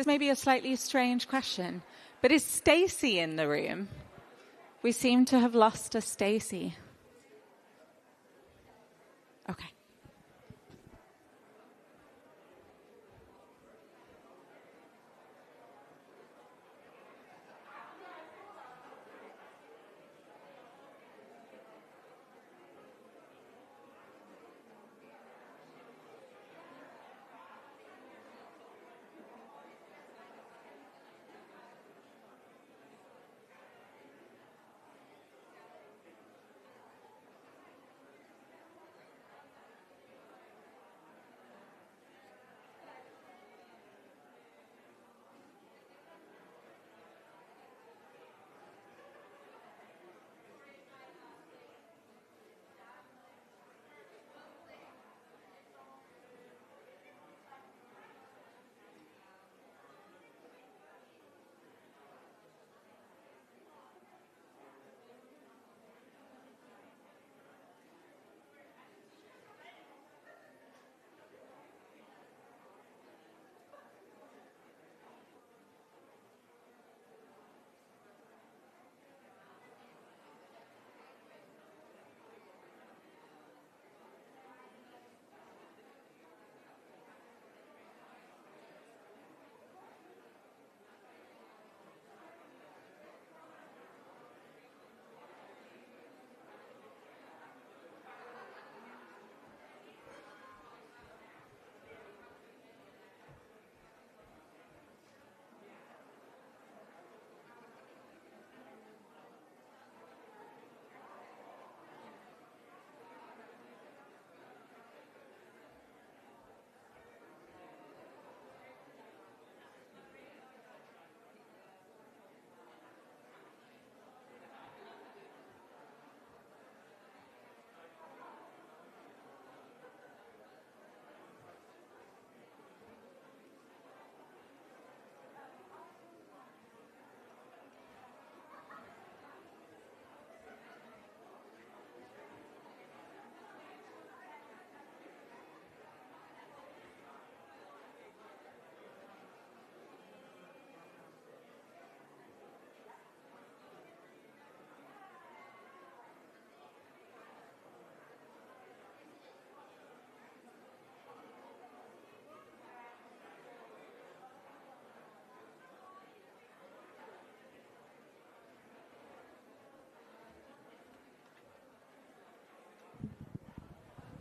This may be a slightly strange question, but is Stacey in the room? We seem to have lost a Stacey. Okay.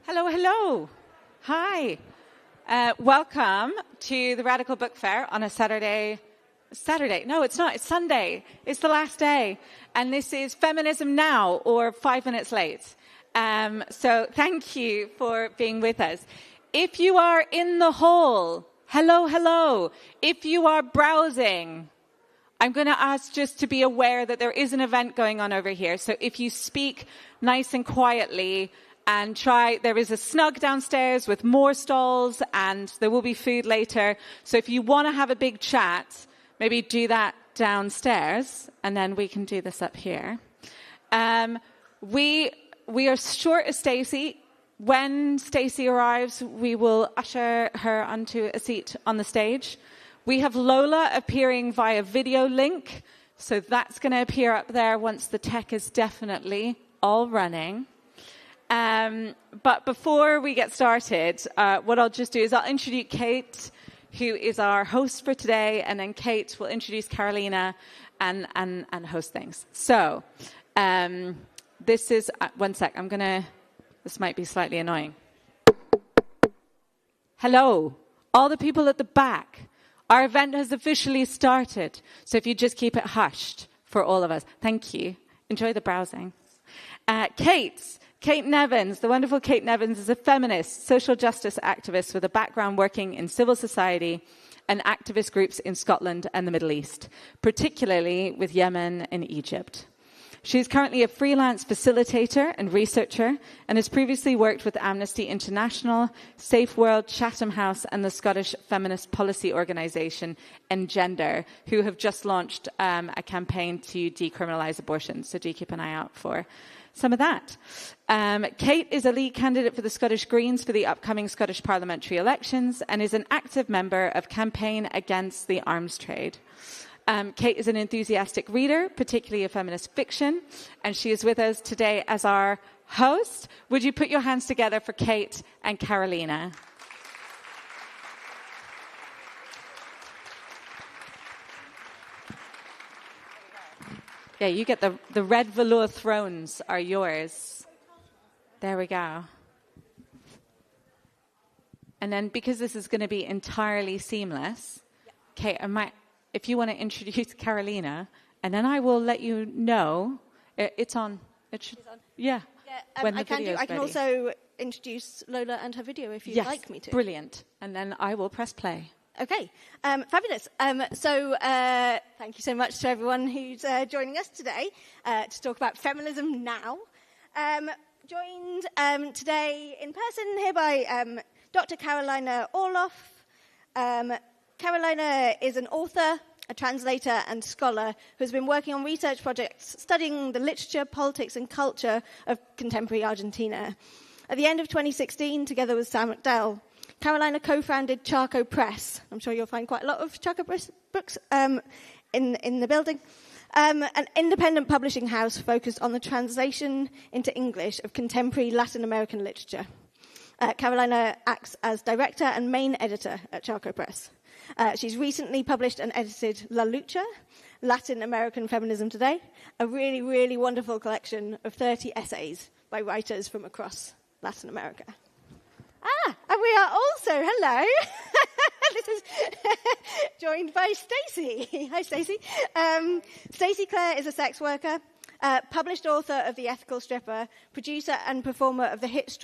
Hello, hello. Hi. Welcome to the Radical Book Fair on a Saturday. No, it's not. It's Sunday. It's the last day. And this is Feminism Now, or 5 minutes late. So thank you for being with us. If you are in the hall, hello, hello. If you are browsing, I'm going to ask just to be aware that there is an event going on over here. So if you speak nice and quietly, and there is a snug downstairs with more stalls, and there will be food later. So if you want to have a big chat, maybe do that downstairs, and then we can do this up here. We are short of Stacey. When Stacey arrives, we will usher her onto a seat on the stage. We have Lola appearing via video link, so that's going to appear up there once the tech is definitely all running. But before we get started, what I'll just do is I'll introduce Kate, who is our host for today, and then Kate will introduce Carolina and host things. So this is, one sec, this might be slightly annoying. Hello, all the people at the back. Our event has officially started, so if you just keep it hushed for all of us. Thank you. Enjoy the browsing. Kate Nevens, the wonderful Kate Nevens, is a feminist, social justice activist with a background working in civil society and activist groups in Scotland and the Middle East, particularly with Yemen and Egypt. She is currently a freelance facilitator and researcher and has previously worked with Amnesty International, Saferworld, Chatham House and the Scottish feminist policy organisation Engender, who have just launched a campaign to decriminalise abortion. So do keep an eye out for some of that. Kate is a lead candidate for the Scottish Greens for the upcoming Scottish Parliamentary elections and is an active member of Campaign Against the Arms Trade. Kate is an enthusiastic reader, particularly of feminist fiction, and she is with us today as our host. Would you put your hands together for Kate and Carolina? Yeah, you get the red velour thrones are yours. There we go. And then, because this is going to be entirely seamless, Kate, if you want to introduce Carolina, and then I will let you know. It's on. It's on. Yeah. When the video is I can ready. also introduce Lola and her video if you'd like me to. Brilliant. And then I will press play. Okay, fabulous. So thank you so much to everyone who's joining us today to talk about feminism now. Joined today in person here by Dr. Carolina Orloff. Carolina is an author, a translator and scholar who's been working on research projects studying the literature, politics and culture of contemporary Argentina. At the end of 2016, together with Sam McDowell, Carolina co-founded Charco Press. I'm sure you'll find quite a lot of Charco Press books in the building. An independent publishing house focused on the translation into English of contemporary Latin American literature. Carolina acts as director and main editor at Charco Press. She's recently published and edited La Lucha, Latin American Feminism Today, a really, really wonderful collection of 30 essays by writers from across Latin America. And we are also, hello, this is joined by Stacey. Hi, Stacey. Stacey Clare is a sex worker, published author of The Ethical Stripper, producer and performer of the hit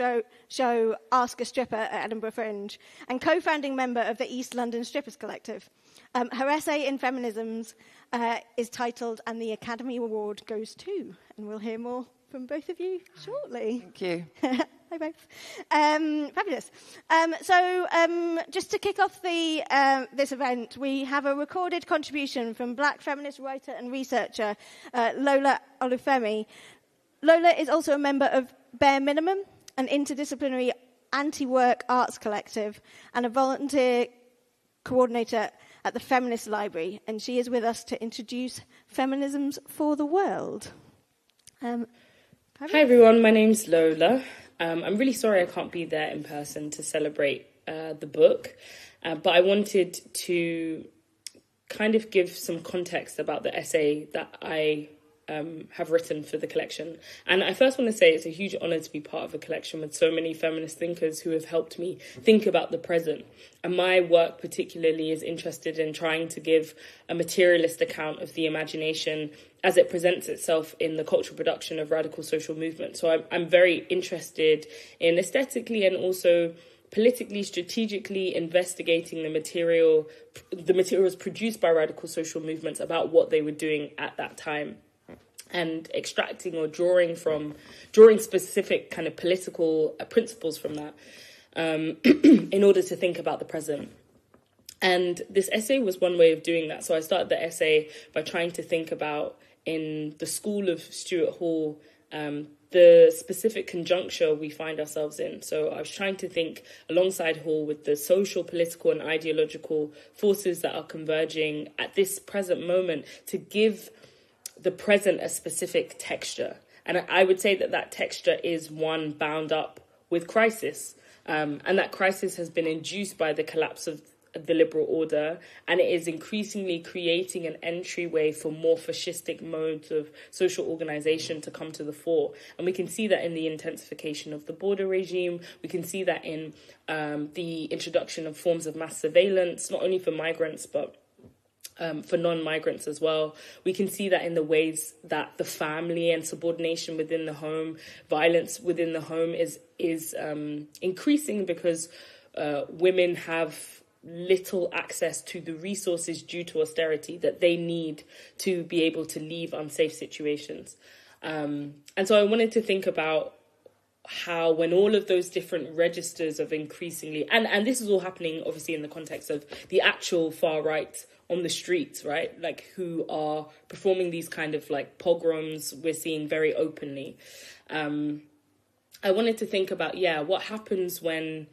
show Ask a Stripper at Edinburgh Fringe, and co-founding member of the East London Strippers Collective. Her essay in Feminisms is titled And the Academy Award Goes To, and we'll hear more from both of you shortly. Thank you. Hi, both. Fabulous. Just to kick off this event, we have a recorded contribution from Black feminist writer and researcher Lola Olufemi. Lola is also a member of Bare Minimum, an interdisciplinary anti-work arts collective, and a volunteer coordinator at the Feminist Library, and she is with us to introduce Feminisms for the World. Hi everyone, my name's Lola. I'm really sorry I can't be there in person to celebrate the book, but I wanted to kind of give some context about the essay that I have written for the collection. And I first want to say it's a huge honour to be part of a collection with so many feminist thinkers who have helped me think about the present. And my work particularly is interested in trying to give a materialist account of the imagination as it presents itself in the cultural production of radical social movements. So I'm very interested in aesthetically and also politically, strategically investigating the materials produced by radical social movements about what they were doing at that time, and extracting or drawing specific kind of political principles from that in order to think about the present. And this essay was one way of doing that. So I started the essay by trying to think about, in the school of Stuart Hall, the specific conjuncture we find ourselves in. So I was trying to think alongside Hall with the social, political and ideological forces that are converging at this present moment to give the present a specific texture. And I would say that texture is one bound up with crisis. And that crisis has been induced by the collapse of the liberal order, and it is increasingly creating an entryway for more fascistic modes of social organisation to come to the fore. And we can see that in the intensification of the border regime. We can see that in the introduction of forms of mass surveillance, not only for migrants, but for non-migrants as well. We can see that in the ways that the family and subordination within the home, violence within the home is increasing because women have little access to the resources due to austerity that they need to be able to leave unsafe situations. And so I wanted to think about how, when all of those different registers of increasingly, and this is all happening obviously in the context of the actual far right on the streets, right? Like, who are performing these kind of like pogroms we're seeing very openly. I wanted to think about, what happens when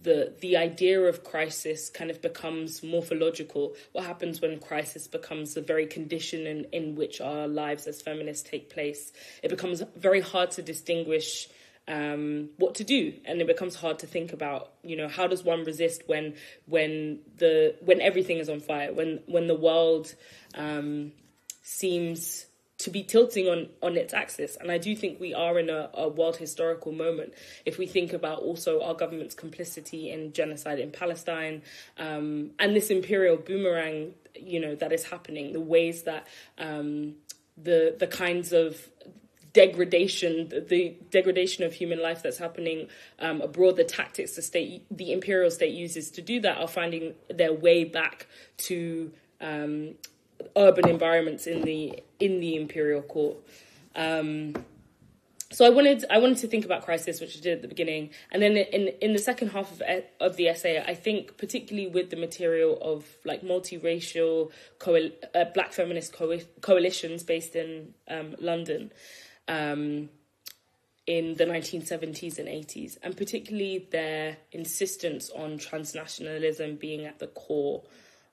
the idea of crisis kind of becomes morphological. What happens when crisis becomes the very condition in which our lives as feminists take place? It becomes very hard to distinguish what to do, and it becomes hard to think about, how does one resist when everything is on fire, when the world seems to be tilting on its axis. And I do think we are in a world historical moment. If we think about also our government's complicity in genocide in Palestine, and this imperial boomerang, that is happening, the ways that the kinds of the degradation of human life that's happening abroad, the tactics the imperial state uses to do that are finding their way back to urban environments in the imperial court. So I wanted to think about crisis, which I did at the beginning, and then in the second half of the essay, I think particularly with the material of like multiracial Black feminist coalitions based in London in the 1970s and 80s, and particularly their insistence on transnationalism being at the core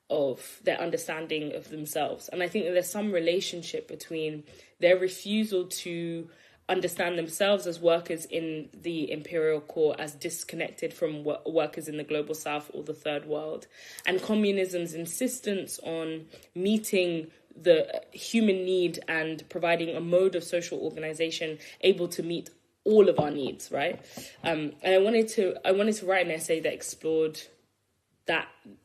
of their understanding of themselves. And I think that there's some relationship between their refusal to understand themselves as workers in the imperial core as disconnected from workers in the global south or the third world, and communism's insistence on meeting the human need and providing a mode of social organization able to meet all of our needs, right? And I wanted to write an essay that explored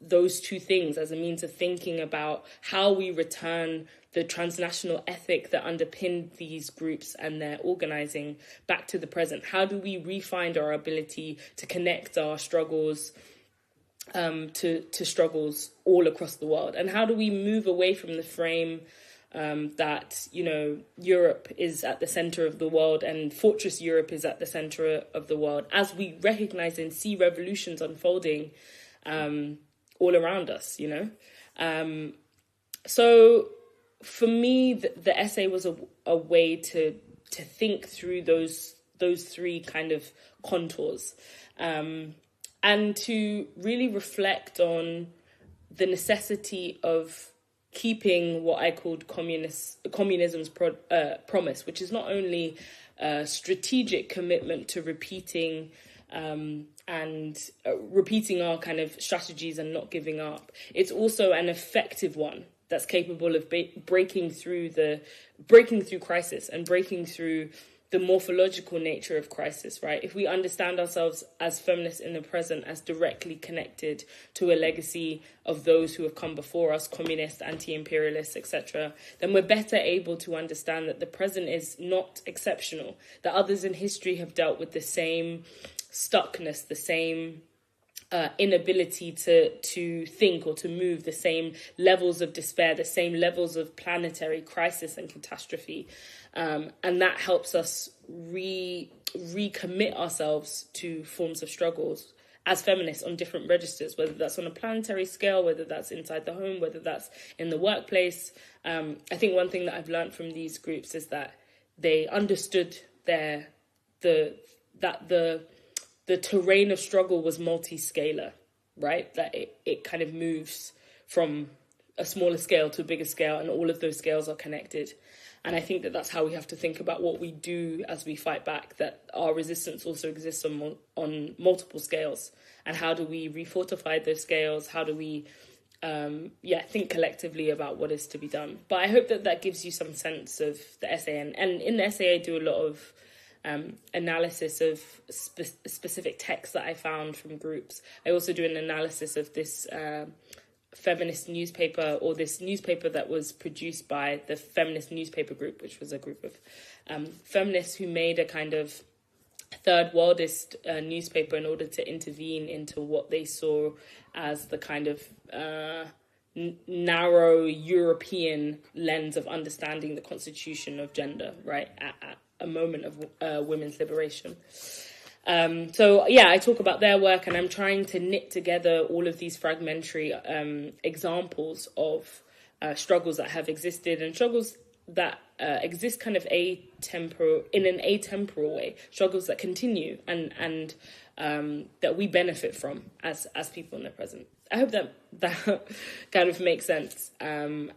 those two things as a means of thinking about how we return the transnational ethic that underpinned these groups and their organizing back to the present. How do we refine our ability to connect our struggles to struggles all across the world? And how do we move away from the frame that, Europe is at the center of the world and Fortress Europe is at the center of the world, as we recognize and see revolutions unfolding all around us, So for me, the essay was a way to think through those three kind of contours, and to really reflect on the necessity of keeping what I called communism's promise, which is not only a strategic commitment to repeating our kind of strategies and not giving up. It's also an effective one that's capable of breaking through crisis and breaking through the morphological nature of crisis, right? If we understand ourselves as feminists in the present as directly connected to a legacy of those who have come before us, communists, anti-imperialists, etc., then we're better able to understand that the present is not exceptional, that others in history have dealt with the same stuckness, the same inability to think or to move, the same levels of despair, the same levels of planetary crisis and catastrophe. And that helps us recommit ourselves to forms of struggles as feminists on different registers, whether that's on a planetary scale, whether that's inside the home, whether that's in the workplace. I think one thing that I've learned from these groups is that they understood the terrain of struggle was multi-scalar, right? That it kind of moves from a smaller scale to a bigger scale, and all of those scales are connected. And I think that that's how we have to think about what we do as we fight back, that our resistance also exists on multiple scales. And how do we refortify those scales? How do we think collectively about what is to be done? But I hope that gives you some sense of the essay. And in the essay, I do a lot of analysis of specific texts that I found from groups. I also do an analysis of this feminist newspaper, or this newspaper that was produced by the Feminist Newspaper Group, which was a group of feminists who made a kind of third worldist newspaper in order to intervene into what they saw as the kind of narrow European lens of understanding the constitution of gender, right, at a moment of women's liberation. So I talk about their work, and I'm trying to knit together all of these fragmentary examples of struggles that have existed and struggles that exist kind of in an atemporal way, struggles that continue and that we benefit from as people in the present. I hope that kind of makes sense. I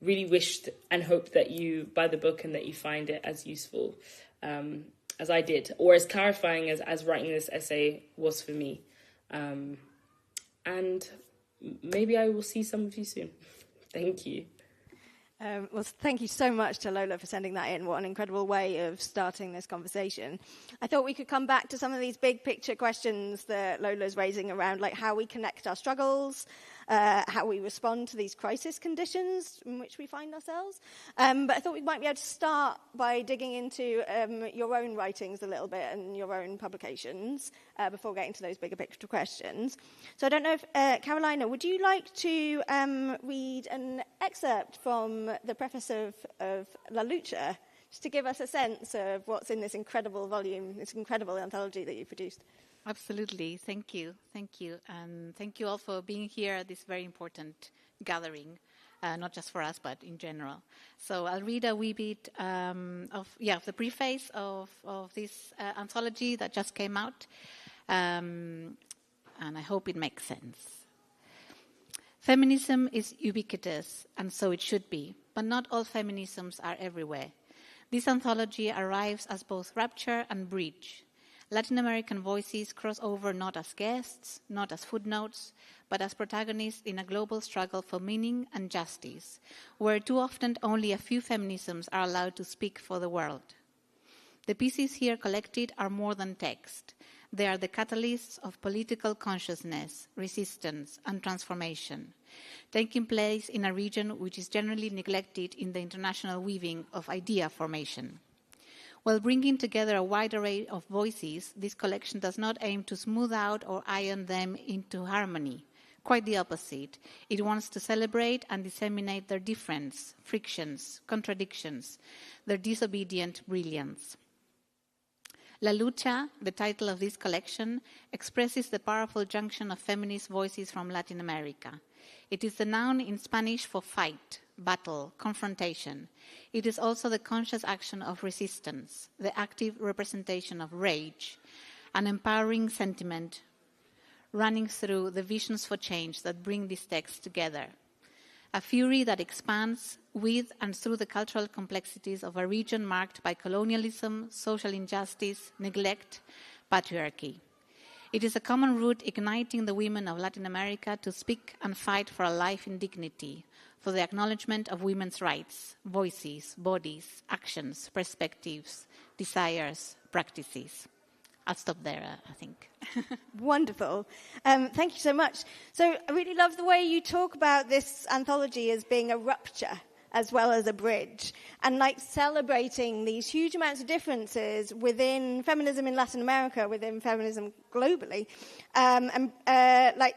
really wished and hoped that you buy the book and that you find it as useful as I did, or as clarifying as writing this essay was for me. And maybe I will see some of you soon. Thank you. Well, thank you so much to Lola for sending that in. What an incredible way of starting this conversation. I thought we could come back to some of these big picture questions that Lola's raising around, like how we connect our struggles, how we respond to these crisis conditions in which we find ourselves. But I thought we might be able to start by digging into your own writings a little bit and your own publications before getting to those bigger picture questions. So I don't know if, Carolina, would you like to read an excerpt from the preface of La Lucha, just to give us a sense of what's in this incredible volume, this incredible anthology that you produced? Absolutely. Thank you. Thank you. And thank you all for being here at this very important gathering, not just for us, but in general. So I'll read a wee bit of the preface of this anthology that just came out, and I hope it makes sense. Feminism is ubiquitous, and so it should be, but not all feminisms are everywhere. This anthology arrives as both rapture and bridge. Latin American voices cross over not as guests, not as footnotes, but as protagonists in a global struggle for meaning and justice, where too often only a few feminisms are allowed to speak for the world. The pieces here collected are more than text. They are the catalysts of political consciousness, resistance, and transformation, taking place in a region which is generally neglected in the international weaving of idea formation. While bringing together a wide array of voices, this collection does not aim to smooth out or iron them into harmony. Quite the opposite. It wants to celebrate and disseminate their difference, frictions, contradictions, their disobedient brilliance. La Lucha, the title of this collection, expresses the powerful junction of feminist voices from Latin America. It is the noun in Spanish for fight, battle, confrontation. It is also the conscious action of resistance, the active representation of rage, an empowering sentiment running through the visions for change that bring these texts together. A fury that expands with and through the cultural complexities of a region marked by colonialism, social injustice, neglect, patriarchy. It is a common root igniting the women of Latin America to speak and fight for a life in dignity, for the acknowledgement of women's rights, voices, bodies, actions, perspectives, desires, practices. I'll stop there, I think. Wonderful. Thank you so much. So I really love the way you talk about this anthology as being a rupture as well as a bridge, and like celebrating these huge amounts of differences within feminism in Latin America, within feminism globally, like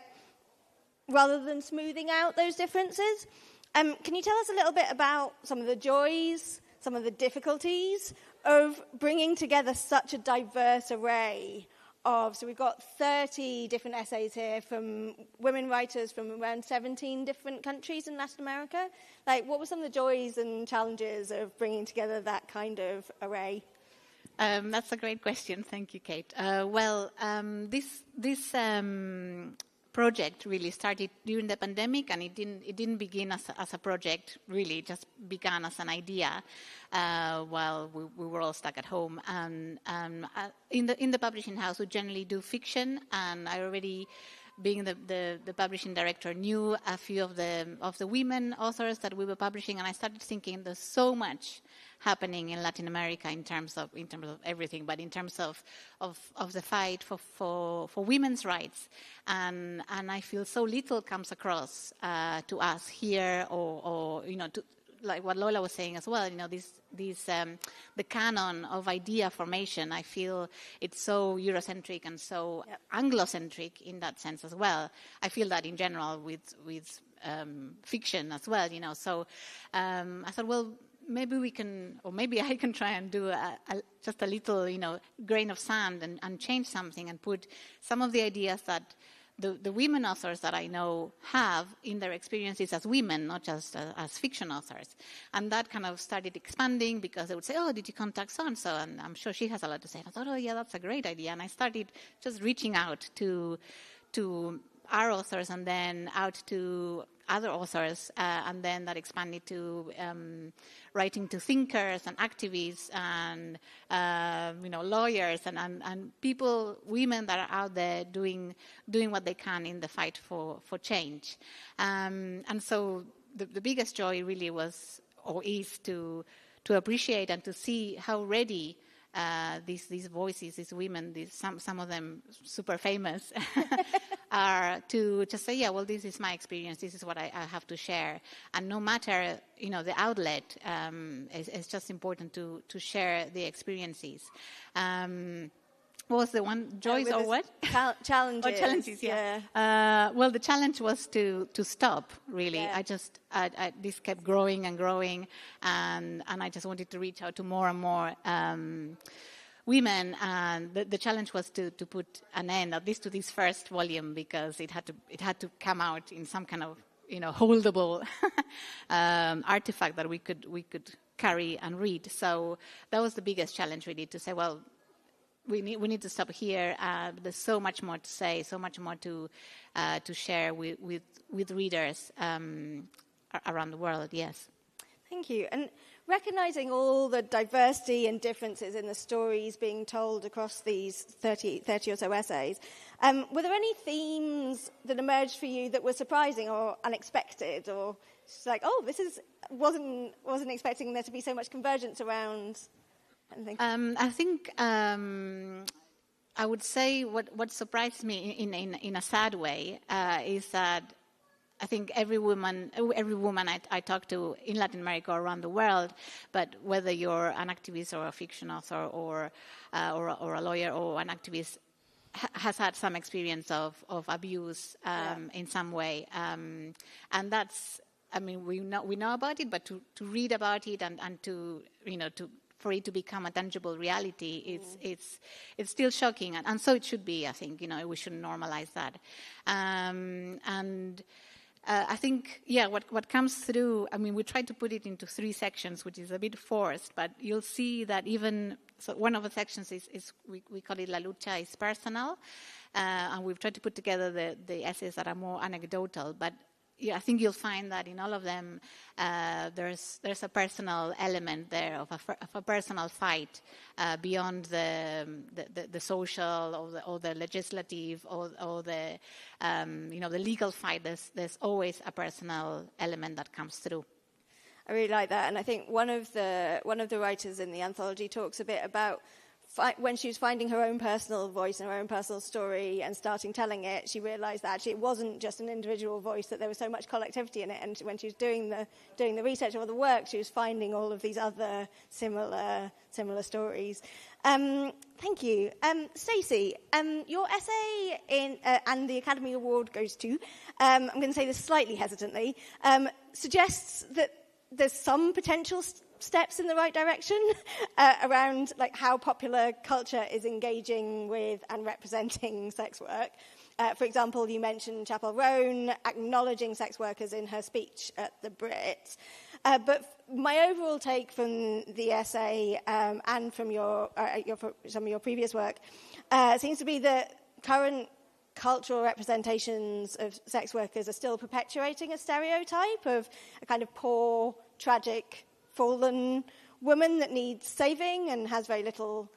rather than smoothing out those differences. Can you tell us a little bit about some of the joys, some of the difficulties of bringing together such a diverse array of, so we've got 30 different essays here from women writers from around 17 different countries in Latin America. Like, what were some of the joys and challenges of bringing together that kind of array? That's a great question. Thank you, Kate. This project really started during the pandemic, and it didn't begin as a project. Really, it just began as an idea while we were all stuck at home. And in the publishing house, we generally do fiction, and I already, being the publishing director, knew a few of the women authors that we were publishing, and I started thinking there's so much happening in Latin America in terms of everything, but in terms of the fight for women's rights, and I feel so little comes across to us here, or like what Lola was saying as well, the canon of idea formation, I feel it's so Eurocentric and so Anglocentric in that sense as well. I feel that in general with fiction as well, So I thought, well, maybe we can, or maybe I can try and do just a little, grain of sand and change something and put some of the ideas that the women authors that I know have in their experiences as women, not just as fiction authors. And that kind of started expanding because they would say, oh, did you contact so-and-so? And I'm sure she has a lot to say. And I thought, oh, yeah, that's a great idea. And I started just reaching out to our authors and then out to other authors, and then that expanded to writing to thinkers and activists and lawyers and people, women that are out there doing what they can in the fight for change. And so the biggest joy really was or is to appreciate and to see how ready these voices, these women, some of them super famous, are to just say, yeah, well, this is my experience, this is what I have to share. And no matter, the outlet, it's just important to share the experiences. What was the one, Joyce or what? Challenges. Oh, challenges, yeah. Well, the challenge was to stop, really. Yeah. This kept growing and growing, and I just wanted to reach out to more and more women, and the challenge was to put an end, at least to this first volume, because it had to come out in some kind of holdable artifact that we could carry and read. So that was the biggest challenge, really, to say, well, we need to stop here. There's so much more to say, so much more to share with readers around the world. Yes. Thank you. And recognizing all the diversity and differences in the stories being told across these 30 or so essays, were there any themes that emerged for you that were surprising or unexpected, or just like, oh, wasn't expecting there to be so much convergence around? I think I would say what surprised me in a sad way is that I think every woman I talk to in Latin America or around the world, but whether you're an activist or a fiction author or a lawyer or an activist, has had some experience of abuse in some way, and that's, I mean, we know about it, but to read about it and to for it to become a tangible reality, it's still shocking, and so it should be. I think we should normalize that, and I think what comes through. I mean, we tried to put it into 3 sections, which is a bit forced, but you'll see that even so. One of the sections is we call it La Lucha is personal, and we've tried to put together the essays that are more anecdotal, but. Yeah, I think you'll find that in all of them, there's a personal element there of a personal fight beyond the social or the legislative or the the legal fight. There's always a personal element that comes through. I really like that, and I think one of the writers in the anthology talks a bit about. When she was finding her own personal voice and her own personal story and starting telling it, she realised that actually it wasn't just an individual voice, that there was so much collectivity in it. And when she was doing the research or the work, she was finding all of these other similar stories. Thank you. Stacey, your essay and the Academy Award goes to, I'm going to say this slightly hesitantly, suggests that there's some potential steps in the right direction around like how popular culture is engaging with and representing sex work. For example, you mentioned Chapel Roan acknowledging sex workers in her speech at the Brits. But my overall take from the essay and from some of your previous work seems to be that current cultural representations of sex workers are still perpetuating a stereotype of a kind of poor, tragic, fallen woman that needs saving and has very little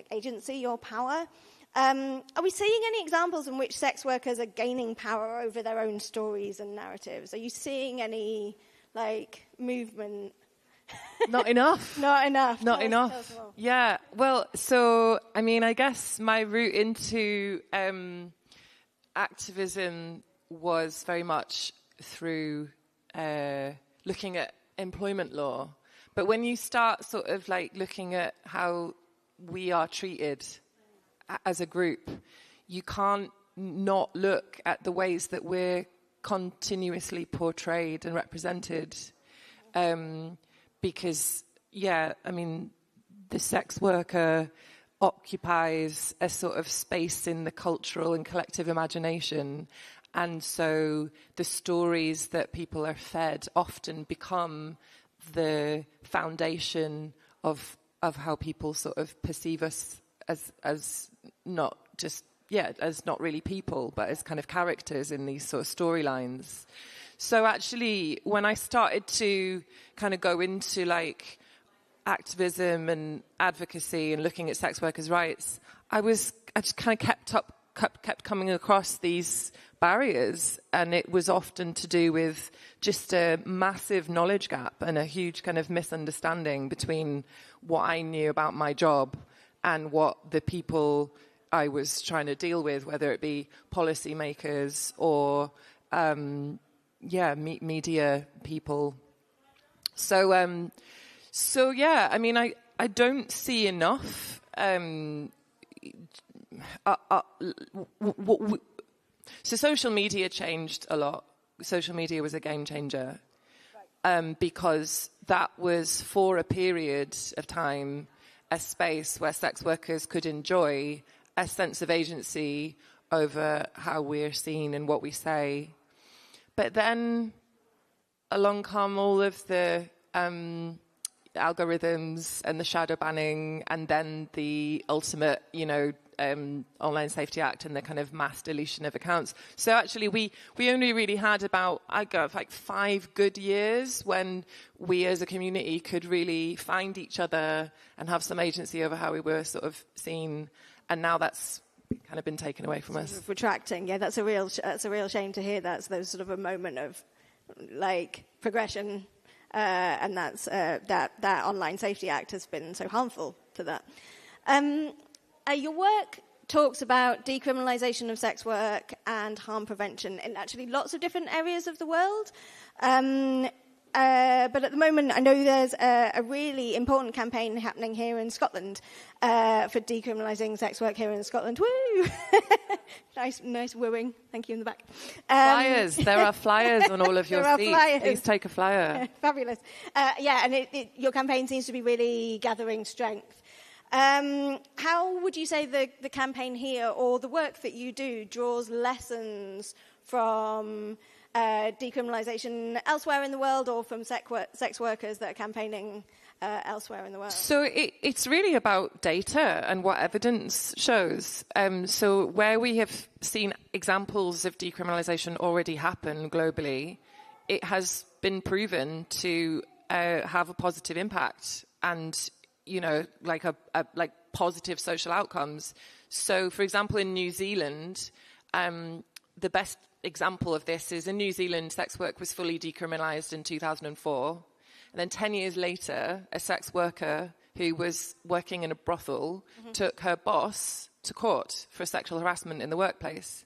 agency or power. Are we seeing any examples in which sex workers are gaining power over their own stories and narratives? Are you seeing any movement? Not enough. Not enough. Not enough. Yeah. Well, so I mean, I guess my route into activism was very much through looking at employment law. But when you start sort of like looking at how we are treated as a group, you can't not look at the ways that we're continuously portrayed and represented. Because, yeah, I mean, the sex worker occupies a sort of space in the cultural and collective imagination. And so the stories that people are fed often become the foundation of how people sort of perceive us as not just, as not really people, but as kind of characters in these sort of storylines. So actually, when I started to kind of go into like activism and advocacy and looking at sex workers' rights, I just kind of kept coming across these barriers, and it was often to do with just a massive knowledge gap and a huge kind of misunderstanding between what I knew about my job and what the people I was trying to deal with, whether it be policymakers or media people. So I mean, I don't see enough. So social media changed a lot. Social media was a game changer, because that was, for a period of time, a space where sex workers could enjoy a sense of agency over how we're seen and what we say. But then along come all of the algorithms and the shadow banning, and then the ultimate, Online Safety Act and the kind of mass deletion of accounts. So actually we only really had about, 5 good years when we as a community could really find each other and have some agency over how we were sort of seen. And now that's kind of been taken away from us. Retracting, yeah, that's a real shame to hear. That's those sort of a moment of like progression, and that's that Online Safety Act has been so harmful to that. Your work talks about decriminalisation of sex work and harm prevention in actually lots of different areas of the world. But at the moment, I know there's a really important campaign happening here in Scotland for decriminalising sex work here in Scotland. Woo! nice wooing. Thank you in the back. Flyers. There are flyers on all of your seats. Flyers. Please take a flyer. Fabulous. And your campaign seems to be really gathering strength. How would you say the campaign here, or the work that you do, draws lessons from decriminalisation elsewhere in the world, or from sex workers that are campaigning elsewhere in the world? So it's really about data and what evidence shows. So where we have seen examples of decriminalisation already happen globally, it has been proven to have a positive impact and, like positive social outcomes. So, for example, in New Zealand, the best example of this is in New Zealand, sex work was fully decriminalised in 2004. And then 10 years later, a sex worker who was working in a brothel took her boss to court for sexual harassment in the workplace.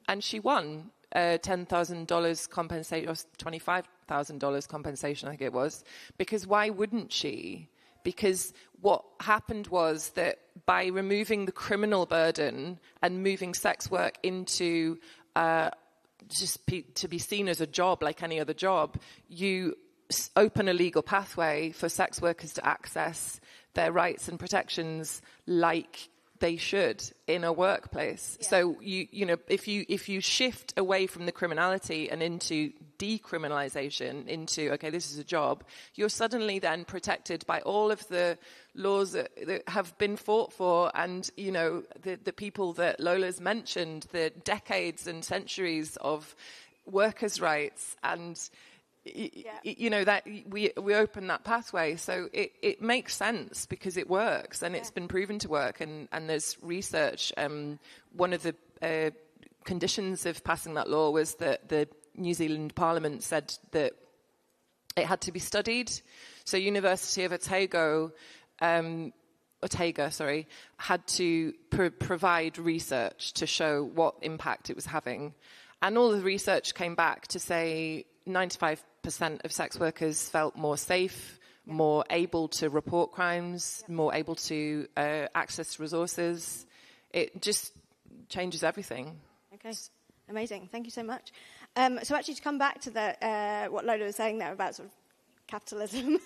And she won $10,000 compensation, or $25,000 compensation, I think it was. Because why wouldn't she? Because what happened was that by removing the criminal burden and moving sex work into to be seen as a job like any other job, you open a legal pathway for sex workers to access their rights and protections like they should in a workplace. Yeah. So if you shift away from the criminality and into decriminalization, into this is a job, you're suddenly then protected by all of the laws that have been fought for, and the people that Lola's mentioned, the decades and centuries of workers' rights, and that we open that pathway. So it makes sense because it works, and it's been proven to work, and there's research. One of the conditions of passing that law was that the New Zealand Parliament said that it had to be studied. So University of Otago had to provide research to show what impact it was having. And all the research came back to say 95% of sex workers felt more safe, more able to report crimes, more able to access resources. It just changes everything. Okay, amazing. Thank you so much. So actually, to come back to what Lola was saying there about sort of capitalism.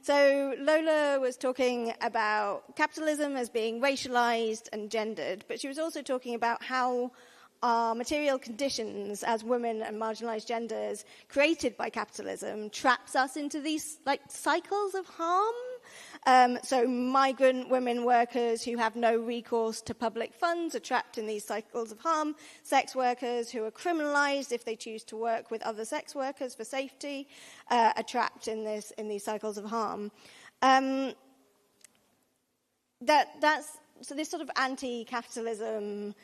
So Lola was talking about capitalism as being racialized and gendered, but she was also talking about how our material conditions as women and marginalized genders created by capitalism traps us into these cycles of harm. So migrant women workers who have no recourse to public funds are trapped in these cycles of harm. Sex workers who are criminalized if they choose to work with other sex workers for safety are trapped in these cycles of harm. So this sort of anti-capitalism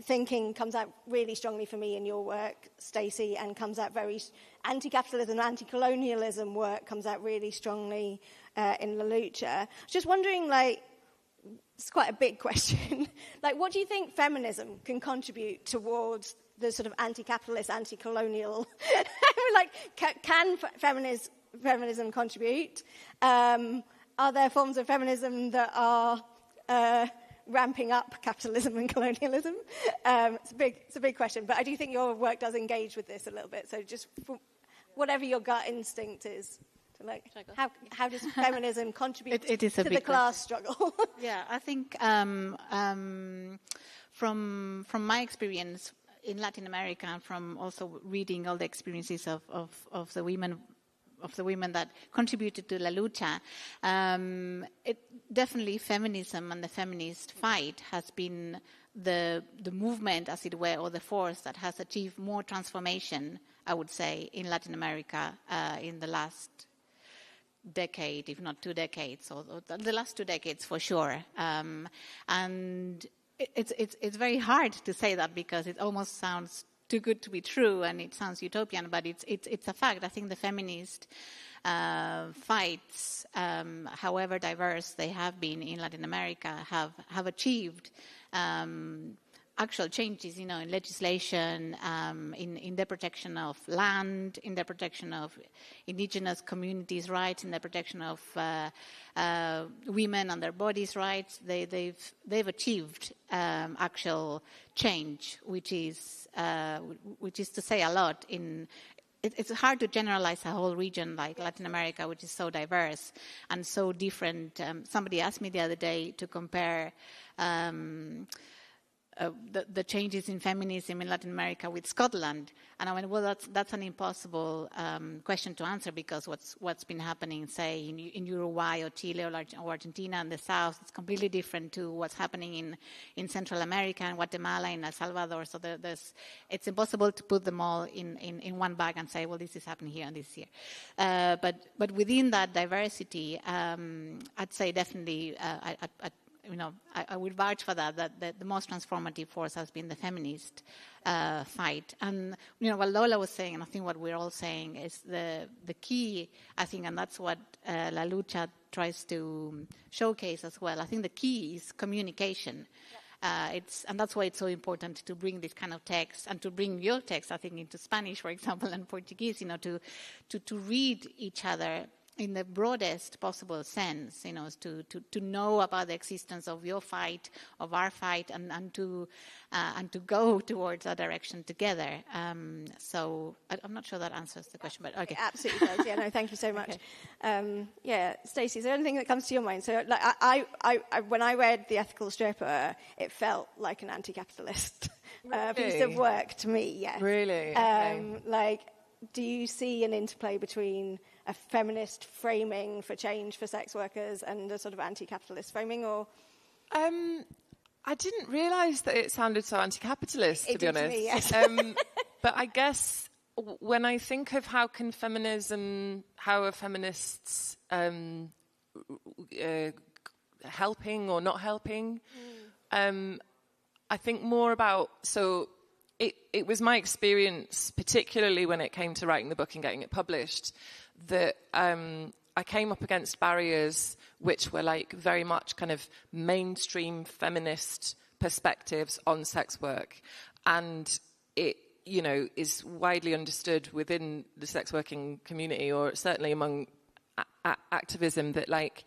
thinking comes out really strongly for me in your work, Stacey, and comes out very anti-capitalism, anti-colonialism work comes out really strongly in La Lucha. Just wondering, it's quite a big question. What do you think feminism can contribute towards the sort of anti-capitalist, anti-colonial? Can feminism contribute? Are there forms of feminism that are ramping up capitalism and colonialism? It's a big question, but I do think your work does engage with this a little bit. So just whatever your gut instinct is, how does feminism contribute to the class struggle? Yeah, I think from my experience in Latin America, and from also reading all the experiences of the women that contributed to La Lucha, definitely feminism and the feminist fight has been the movement, as it were, or the force that has achieved more transformation, I would say, in Latin America in the last decade, if not 2 decades, or the last 2 decades for sure. And it's very hard to say that because it almost sounds too good to be true, and it sounds utopian, but it's a fact. I think the feminist fights, however diverse they have been in Latin America, have achieved actual changes, in legislation, in the protection of land, in the protection of indigenous communities' rights, in the protection of women and their bodies' rights. They've achieved actual change, which is to say a lot. It's hard to generalize a whole region like Latin America, which is so diverse and so different. Somebody asked me the other day to compare the changes in feminism in Latin America with Scotland, and I went, well, that's an impossible question to answer, because what's been happening, say, in Uruguay or Chile or Argentina in the south, it's completely different to what's happening in Central America and Guatemala and El Salvador. So it's impossible to put them all in one bag and say, well, this is happening here and this here. But within that diversity, I'd say definitely I would vouch for that the most transformative force has been the feminist fight. And, what Lola was saying, and I think what we're all saying, is the key, I think, and that's what La Lucha tries to showcase as well. I think the key is communication. Yeah. And that's why it's so important to bring this kind of text, and to bring your text, I think, into Spanish, for example, and Portuguese, to read each other in the broadest possible sense, to know about the existence of your fight, of our fight, and to go towards that direction together. So I'm not sure that answers the question, but okay. It absolutely does. Yeah, no, thank you so much. Okay. Stacey, is there anything that comes to your mind? So, I when I read The Ethical Stripper, it felt like an anti-capitalist piece of work to me. Yes. Really? Okay. Do you see an interplay between a feminist framing for change for sex workers and a sort of anti-capitalist framing, or? I didn't realise that it sounded so anti-capitalist, to be honest. To me, yes. But I guess when I think of how are feminists helping or not helping, I think more about, it was my experience, particularly when it came to writing the book and getting it published, that I came up against barriers which were very much kind of mainstream feminist perspectives on sex work. And is widely understood within the sex working community, or certainly among activism, that like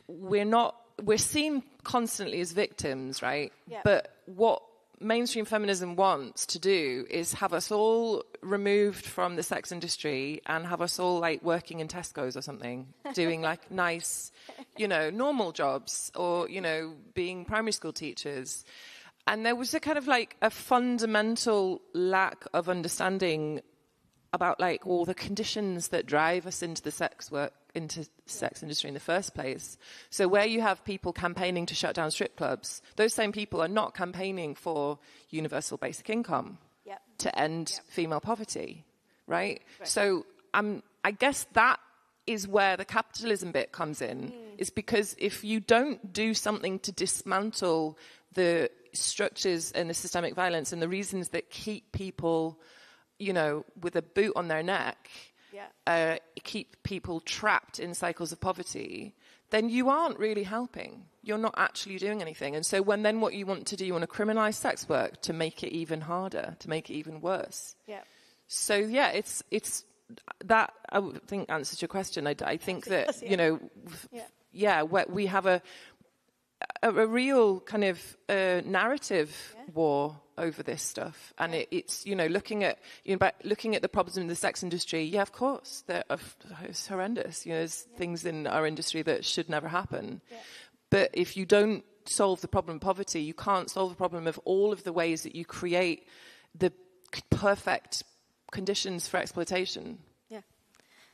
we're seen constantly as victims, right? Yeah. But what mainstream feminism wants to do is have us all removed from the sex industry and have us all like working in Tesco's or something, doing like nice, normal jobs, or, being primary school teachers. And there was a kind of like a fundamental lack of understanding about like all the conditions that drive us into the sex industry in the first place. So where you have people campaigning to shut down strip clubs, those same people are not campaigning for universal basic income to end female poverty, right? So I guess that is where the capitalism bit comes in, is because if you don't do something to dismantle the structures and the systemic violence and the reasons that keep people, with a boot on their neck, keep people trapped in cycles of poverty, then you aren't really helping. You're not actually doing anything. And so what you want to do, you want to criminalize sex work to make it even harder, to make it even worse. Yeah. So, it's that, I would think, answers your question. I think that, we have a real kind of narrative war over this stuff, and it's looking at the problems in the sex industry. Of course, it's horrendous. There's things in our industry that should never happen. But if you don't solve the problem of poverty, you can't solve the problem of all of the ways that you create the perfect conditions for exploitation.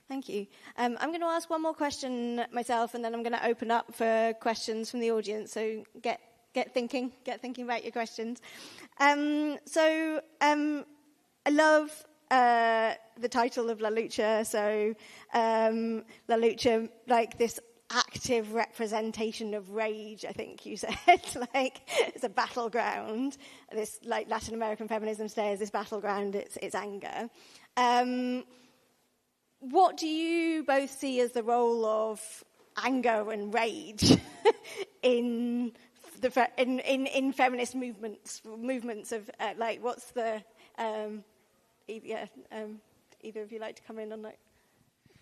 Thank you. I'm going to ask one more question myself, and then I'm going to open up for questions from the audience. So get thinking about your questions. I love the title of La Lucha. So La Lucha, like this active representation of rage, I think you said. Like, it's a battleground. This, like, Latin American feminism today is this battleground. It's anger. What do you both see as the role of anger and rage in feminist movements of like, what's the either of you like to come in on that?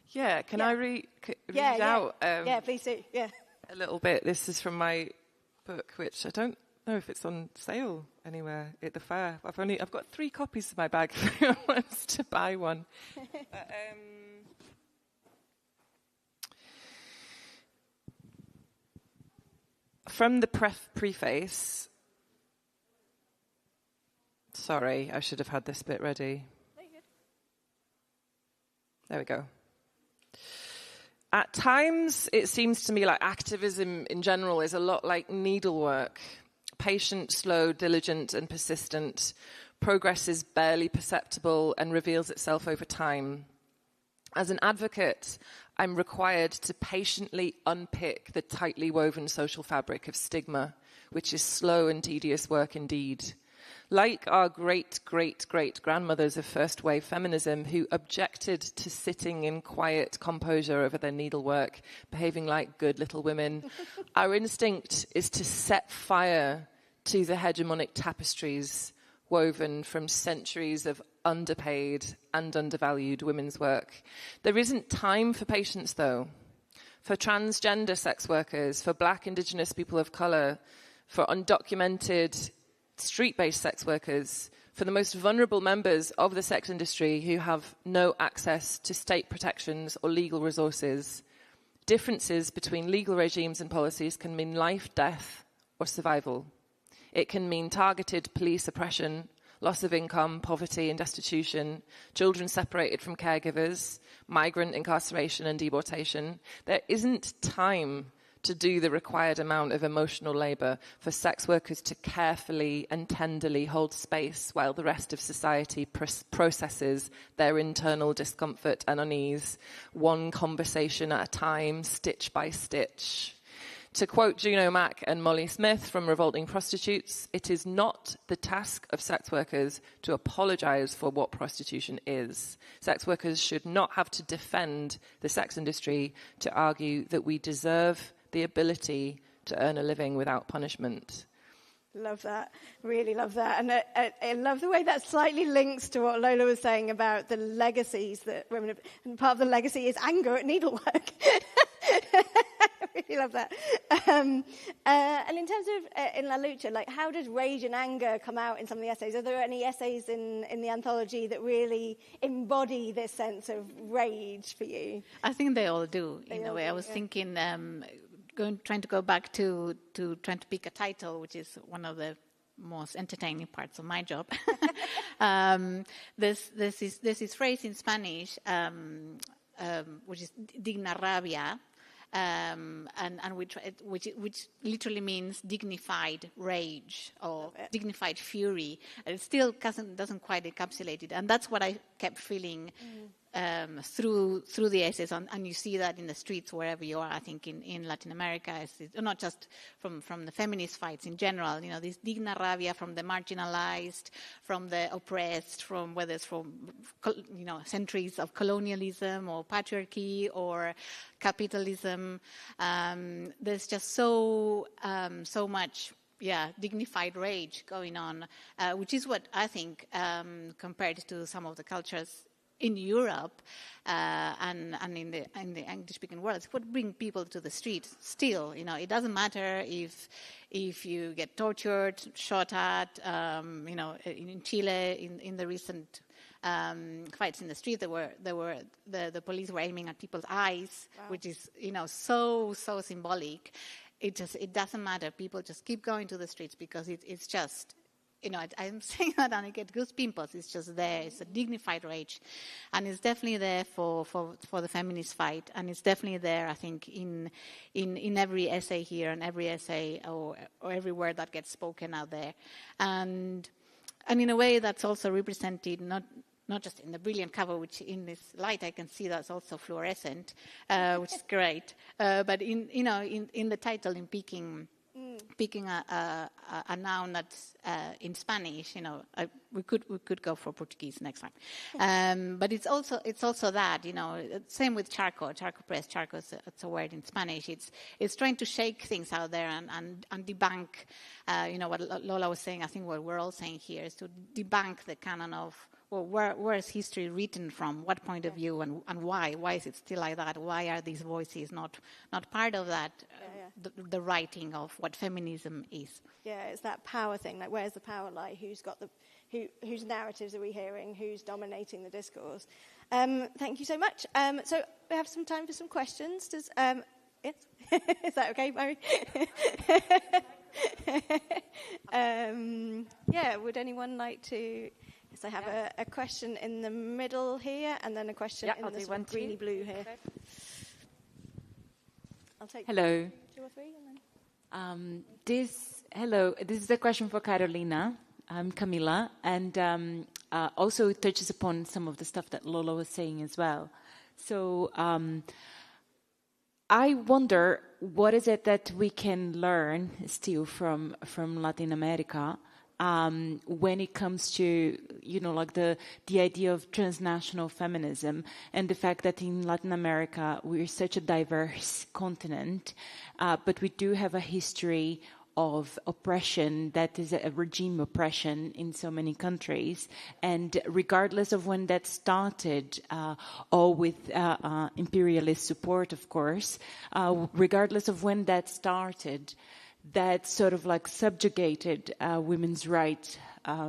Yeah, can I read out? Please do. Yeah, a little bit. This is from my book, which I don't know if it's on sale anywhere at the fair. I've got 3 copies in my bag if anyone wants to buy one. From the preface. Sorry, I should have had this bit ready. There we go. At times, it seems to me like activism in general is a lot like needlework. Patient, slow, diligent, and persistent. Progress is barely perceptible and reveals itself over time. As an advocate, I'm required to patiently unpick the tightly woven social fabric of stigma, which is slow and tedious work indeed. Like our great-great-great-grandmothers of first-wave feminism who objected to sitting in quiet composure over their needlework, behaving like good little women, our instinct is to set fire to the hegemonic tapestries woven from centuries of underpaid and undervalued women's work. There isn't time for patience, though. For transgender sex workers, for Black, Indigenous people of colour, for undocumented street-based sex workers, for the most vulnerable members of the sex industry who have no access to state protections or legal resources. Differences between legal regimes and policies can mean life, death, or survival. It can mean targeted police oppression, loss of income, poverty and destitution, children separated from caregivers, migrant incarceration and deportation. There isn't time to do the required amount of emotional labour for sex workers to carefully and tenderly hold space while the rest of society processes their internal discomfort and unease, one conversation at a time, stitch by stitch. To quote Juno Mack and Molly Smith from Revolting Prostitutes, it is not the task of sex workers to apologise for what prostitution is. Sex workers should not have to defend the sex industry to argue that we deserve the ability to earn a living without punishment. Love that. Really love that. And I love the way that slightly links to what Lola was saying about the legacies that women have. And part of the legacy is anger at needlework. I really love that. And in terms of in La Lucha, like, how does rage and anger come out in some of the essays? Are there any essays in the anthology that really embody this sense of rage for you? I think they all do, in a way. I was thinking, trying to go back to trying to pick a title, which is one of the most entertaining parts of my job. There's this phrase in Spanish, which is digna rabia, and which literally means dignified rage or dignified fury. And it still doesn't quite encapsulate it, and that's what I kept feeling through the essays, and you see that in the streets wherever you are. I think in Latin America, not just from the feminist fights in general. You know, this digna rabia from the marginalized, from the oppressed, from whether it's from centuries of colonialism or patriarchy or capitalism. There's just so much. Dignified rage going on, which is what I think, compared to some of the cultures in Europe and in the English-speaking world, it's what brings people to the street. Still, it doesn't matter if you get tortured, shot at. In Chile, in the recent fights in the street, the police were aiming at people's eyes, wow. Which is so symbolic. It doesn't matter. People just keep going to the streets because it's just. I'm saying that and I get goosebumps. It's just there. It's a dignified rage. And it's definitely there for the feminist fight. And it's definitely there, I think, in every essay here and every essay or every word that gets spoken out there. And in a way that's also represented not just in the brilliant cover, which in this light I can see that's also fluorescent, which is great. But in the title, in picking a noun that's in Spanish, we could go for Portuguese next time. But it's also that, same with charco press. Charco is a word in Spanish. It's trying to shake things out there and debunk, what Lola was saying. I think what we're all saying here is to debunk the canon of, well, where is history written from? What point of view and why? Why is it still like that? Why are these voices not part of that? The writing of what feminism is. Yeah, it's that power thing. Like, where's the power lie? Whose narratives are we hearing? Who's dominating the discourse? Thank you so much. So we have some time for some questions. Does yes? Is that okay, Mary? Would anyone like to? Yes, I have a question in the middle here, and then a question in the sort of greeny blue here. Okay. I'll take Hello. 2 or 3, and then. This is a question for Carolina. I'm Camila, and also it touches upon some of the stuff that Lola was saying as well. So I wonder, what is it that we can learn still from Latin America when it comes to, like the idea of transnational feminism and the fact that in Latin America we're such a diverse continent, but we do have a history of oppression that is a regime oppression in so many countries. And regardless of when that started, or with imperialist support, of course, regardless of when that started, that sort of like subjugated women's rights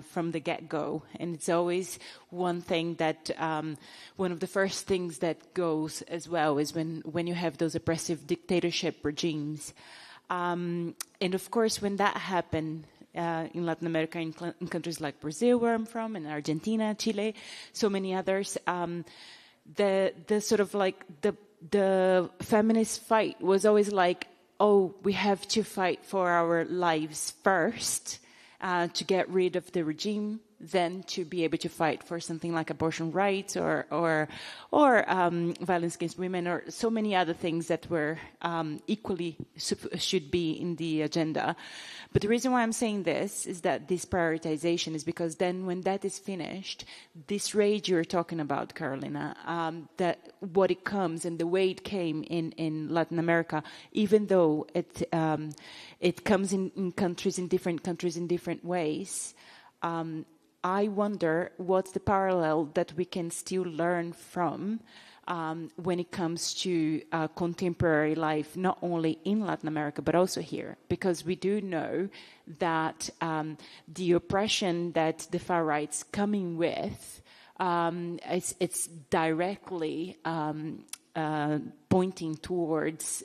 from the get-go. And it's always one thing that, one of the first things that goes as well is when you have those oppressive dictatorship regimes. And of course, when that happened in Latin America, in countries like Brazil, where I'm from, and Argentina, Chile, so many others, the sort of like the feminist fight was always like, oh, we have to fight for our lives first to get rid of the regime than to be able to fight for something like abortion rights or violence against women or so many other things that were equally should be in the agenda. But the reason why I'm saying this is that this prioritization is because then when that is finished, this rage you're talking about, Carolina, that what it comes and the way it came in Latin America, even though it comes in different countries in different ways, I wonder what's the parallel that we can still learn from when it comes to contemporary life, not only in Latin America, but also here. Because we do know that the oppression that the far right's coming with, it's directly pointing towards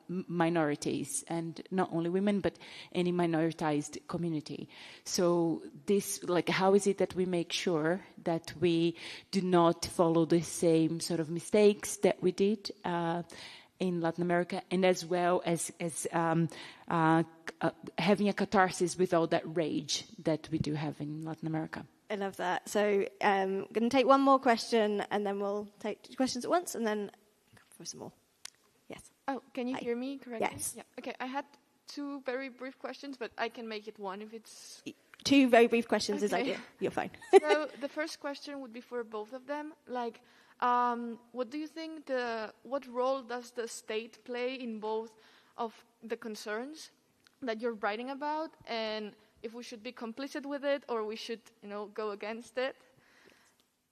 minorities, and not only women, but any minoritized community. So this, how is it that we make sure that we do not follow the same sort of mistakes that we did in Latin America, and as well as having a catharsis with all that rage that we do have in Latin America? I love that. So I'm going to take one more question, and then we'll take 2 questions at once, and then for some more. Yes. Oh, can you hear me correctly? Yes. Yeah. Okay, I had 2 very brief questions, but I can make it one if it's... 2 very brief questions is ideal. You're fine. So the first question would be for both of them. What do you think what role does the state play in both of the concerns that you're writing about, and if we should be complicit with it or we should, go against it?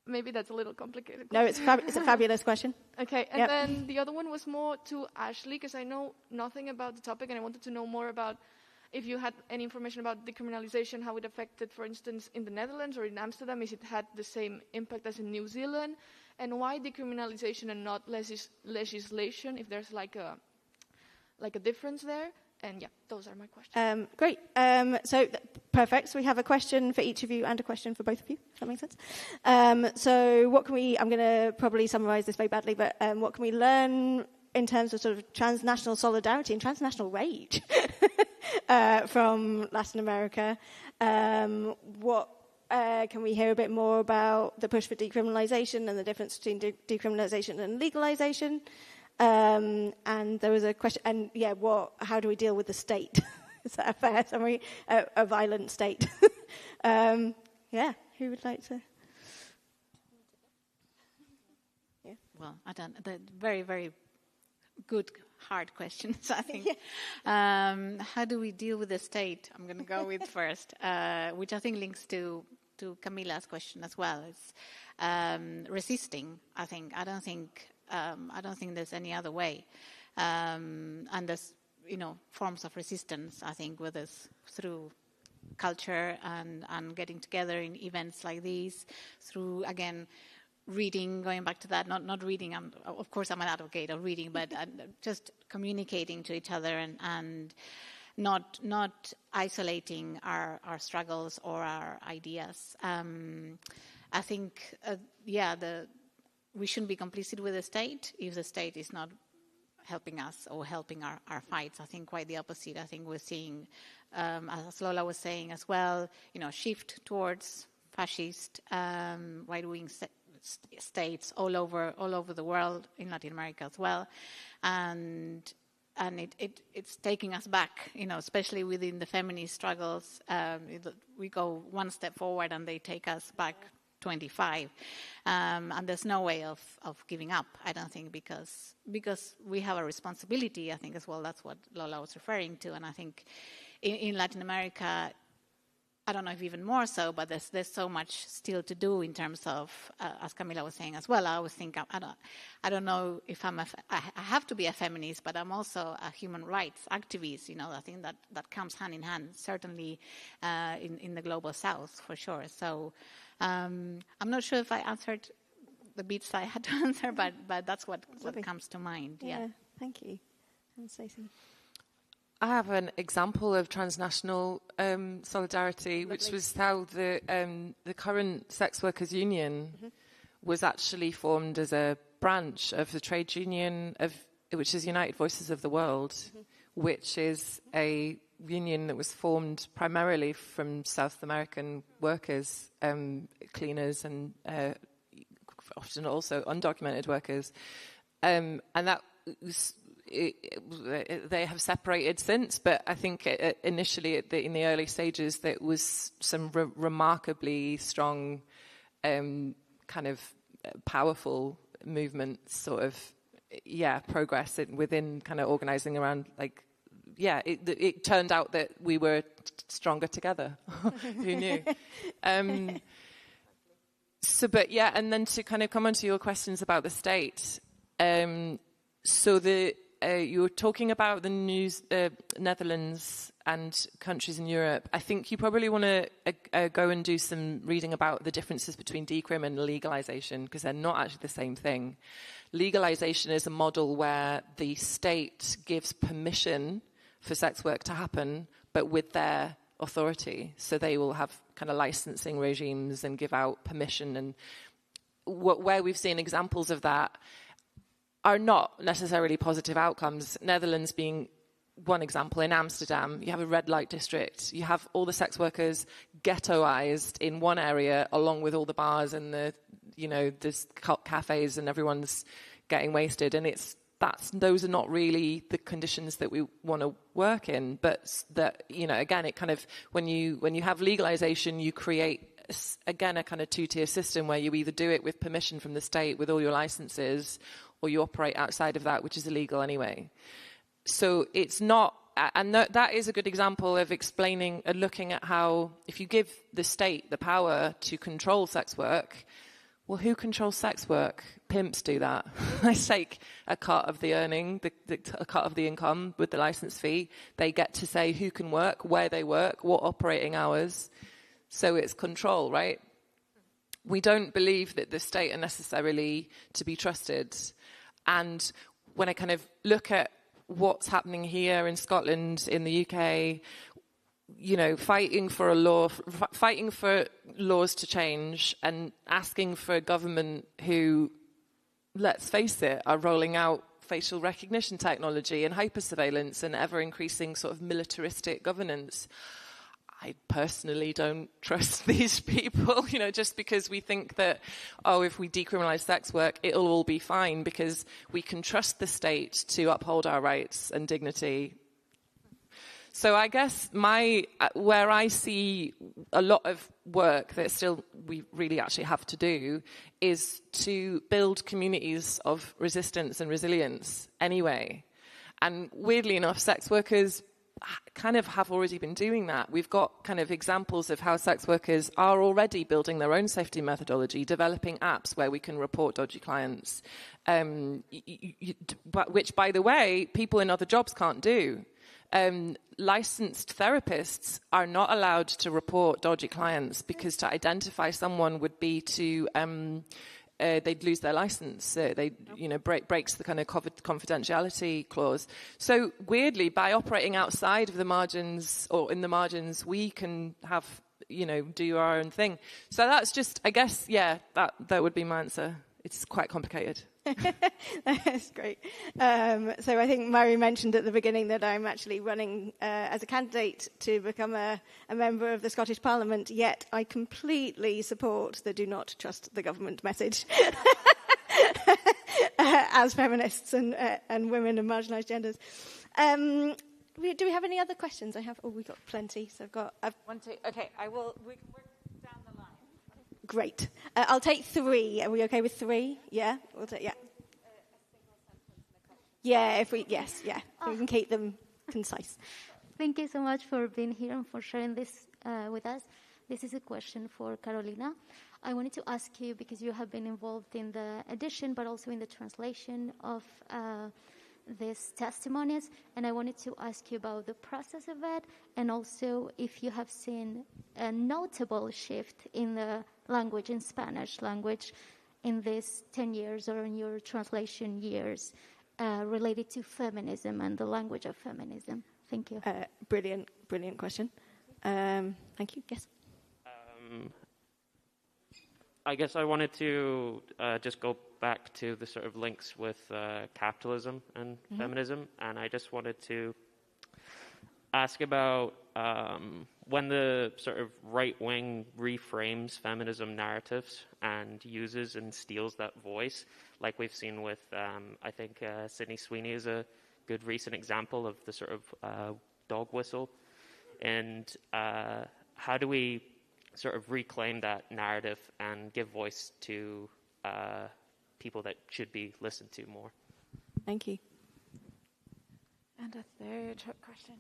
Maybe that's a little complicated. No, it's a fabulous question. Okay, and then the other one was more to Ashley, because I know nothing about the topic, and I wanted to know more about if you had any information about decriminalization, how it affected, for instance, in the Netherlands or in Amsterdam, if it had the same impact as in New Zealand, and why decriminalization and not legislation, if there's like a difference there. And yeah, those are my questions. Great. Perfect. So we have a question for each of you and a question for both of you, if that makes sense. So what can I'm going to probably summarize this very badly, but what can we learn in terms of sort of transnational solidarity and transnational rage from Latin America? What can we hear a bit more about the push for decriminalization and the difference between decriminalization and legalization? And there was a question, and how do we deal with the state? Is that a fair summary? A violent state. Who would like to? Yeah. Well, I don't. The very, very good, hard questions, I think. How do we deal with the state? I'm going to go with first, which I think links to Camila's question as well. It's resisting. I don't think there's any other way. And there's, forms of resistance, I think, with us through culture and getting together in events like these, through, again, reading, going back to that, not reading, of course I'm an advocate of reading, but just communicating to each other and not isolating our struggles or our ideas. I think, we shouldn't be complicit with the state if the state is not helping us or helping our fights. I think quite the opposite. I think we're seeing, as Lola was saying as well, shift towards fascist, right-wing states all over the world, in Latin America as well, and it's taking us back, especially within the feminist struggles. We go one step forward and they take us back 25, and there's no way of giving up, I don't think, because we have a responsibility, I think, as well. That's what Lola was referring to, and I think in Latin America, I don't know if even more so, but there's so much still to do in terms of, as Camila was saying as well. I always think I don't know if I have to be a feminist, but I'm also a human rights activist. I think that comes hand in hand, certainly in the global South for sure. So I'm not sure if I answered the bits I had to answer, but that's what comes to mind. Yeah. Thank you. And Stacey. I have an example of transnational solidarity, which was how the current sex workers union was actually formed as a branch of the trade union which is United Voices of the World, which is a union that was formed primarily from South American workers, cleaners, and often also undocumented workers. And that they have separated since, but I think initially in the early stages there was some remarkably strong kind of powerful movements, sort of progress within kind of organizing around, like, it turned out that we were stronger together. Who knew? And then to kind of come on to your questions about the state. You were talking about the Netherlands and countries in Europe. I think you probably want to go and do some reading about the differences between decrim and legalization, because they're not actually the same thing. Legalization is a model where the state gives permission for sex work to happen, but with their authority. So they will have kind of licensing regimes and give out permission. And where we've seen examples of that are not necessarily positive outcomes. Netherlands being one example. In Amsterdam, you have a red light district. You have all the sex workers ghettoized in one area, along with all the bars and the cafes, and everyone's getting wasted. And those are not really the conditions that we want to work in. But that, again, it kind of, when you have legalization, you create again a kind of two-tier system where you either do it with permission from the state with all your licenses, or you operate outside of that, which is illegal anyway. So it's not, and that is a good example of explaining and looking at how, if you give the state the power to control sex work, well, who controls sex work? Pimps do that. They take a cut of the earning, a cut of the income with the license fee. They get to say who can work, where they work, what operating hours. So it's control, right? We don't believe that the state are necessarily to be trusted. And when I kind of look at what's happening here in Scotland, in the UK, fighting for laws to change, and asking for a government who, let's face it, are rolling out facial recognition technology and hypersurveillance and ever-increasing sort of militaristic governance. I personally don't trust these people, just because we think that, if we decriminalise sex work, it'll all be fine because we can trust the state to uphold our rights and dignity. So I guess where I see a lot of work that still we really actually have to do is to build communities of resistance and resilience anyway. And weirdly enough, sex workers kind of have already been doing that. We've got kind of examples of how sex workers are already building their own safety methodology, developing apps where we can report dodgy clients, which, by the way, people in other jobs can't do. Licensed therapists are not allowed to report dodgy clients because to identify someone would be to they'd lose their license. Breaks the kind of confidentiality clause. So weirdly, by operating outside of the margins or in the margins, we can have, do our own thing. So that's just, I guess, that would be my answer. It's quite complicated. That's great. So I think Mary mentioned at the beginning that I'm actually running as a candidate to become a member of the Scottish Parliament, yet I completely support the do not trust the government message as feminists and women and marginalised genders. Do we have any other questions? We've got plenty. So I've one, two. Okay, we're down the line. Great. I'll take 3. Are we okay with 3? Yeah? We'll take, yeah. Yeah, we can keep them concise. Thank you so much for being here and for sharing this with us. This is a question for Carolina. I wanted to ask you, because you have been involved in the edition, but also in the translation of these testimonies, and I wanted to ask you about the process of it, and also if you have seen a notable shift in the language, in Spanish language, in these 10 years or in your translation years, related to feminism and the language of feminism. Thank you. Brilliant question. Thank you. Yes. I guess I wanted to just go back to the sort of links with capitalism and feminism, and I just wanted to ask about when the sort of right wing reframes feminism narratives and uses and steals that voice, like we've seen with, I think Sydney Sweeney is a good recent example of the sort of dog whistle. And how do we sort of reclaim that narrative and give voice to people that should be listened to more? Thank you. And a third question.